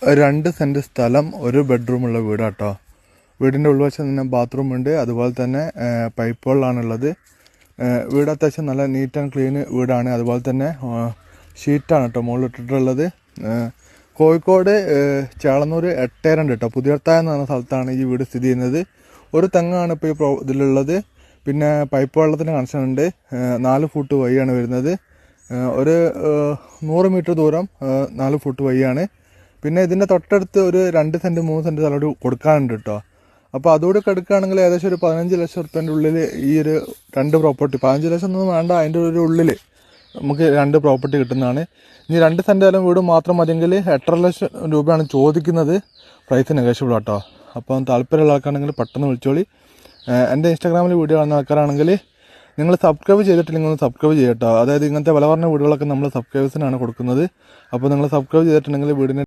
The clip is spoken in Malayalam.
2 സെൻറ്റ് സ്ഥലം, 1 ബെഡ്റൂമുള്ള വീടാട്ടോ. വീടിൻ്റെ ഉൾവശം തന്നെ ബാത്റൂം ഉണ്ട്, അതുപോലെ തന്നെ പൈപ്പ് വെള്ളമാണുള്ളത്. വീട് അത്യാവശ്യം നല്ല നീറ്റ് ആൻഡ് ക്ലീൻ വീടാണ്. അതുപോലെ തന്നെ ഷീറ്റാണ് കേട്ടോ മുകളിലിട്ടിട്ടുള്ളത്. കോഴിക്കോട് ചേളന്നൂർ 8-2 കേട്ടോ, പുതിയർത്തായ എന്ന് പറഞ്ഞ സ്ഥലത്താണ് ഈ വീട് സ്ഥിതി ചെയ്യുന്നത്. ഒരു തെങ്ങാണ് ഇപ്പോൾ ഈ ഇതിലുള്ളത്. പിന്നെ പൈപ്പ് വെള്ളത്തിന് കണക്ഷൻ ഉണ്ട്. 4 ഫുട്ട് വഴിയാണ് വരുന്നത്. ഒരു 100 മീറ്റർ ദൂരം 4 ഫുട്ട് വഴിയാണ്. പിന്നെ ഇതിൻ്റെ തൊട്ടടുത്ത് ഒരു 2 സെൻറ്റ് 3 സെൻറ്റ് സ്ഥലം കൊടുക്കാനുണ്ട് കേട്ടോ. അപ്പോൾ അതുകൂടെ എടുക്കുകയാണെങ്കിൽ ഏകദേശം ഒരു 15 ലക്ഷം റുപ്യേൻ്റെ ഉള്ളിൽ ഈ ഒരു 2 പ്രോപ്പർട്ടി, 15 ലക്ഷം ഒന്നും വേണ്ട, അതിൻ്റെ ഒരു ഉള്ളിൽ നമുക്ക് 2 പ്രോപ്പർട്ടി കിട്ടുന്നതാണ്. ഇനി 2 സെൻറ്റ് സ്ഥലം വീട് മാത്രം മതിയെങ്കിൽ 8.5 ലക്ഷം രൂപയാണ് ചോദിക്കുന്നത്. പ്രൈസ് നെഗോഷ്യബിൾ കേട്ടോ. അപ്പം താല്പര്യമുള്ള ആൾക്കാണെങ്കിൽ പെട്ടെന്ന് വിളിച്ചോളി. എൻ്റെ ഇൻസ്റ്റാഗ്രാമിൽ വീഡിയോ കാണുന്ന ആൾക്കാരാണെങ്കിൽ നിങ്ങൾ സബ്സ്ക്രൈബ് ചെയ്തിട്ടില്ലെങ്കിൽ ഒന്ന് സബ്സ്ക്രൈബ് ചെയ്യട്ടോ. അതായത് ഇങ്ങനത്തെ വില പറഞ്ഞ വീടുകളൊക്കെ നമ്മൾ സബ്സ്ക്രൈബേഴ്സിനാണ് കൊടുക്കുന്നത്. അപ്പോൾ നിങ്ങൾ സബ്സ്ക്രൈബ് ചെയ്തിട്ടുണ്ടെങ്കിൽ വീടിന്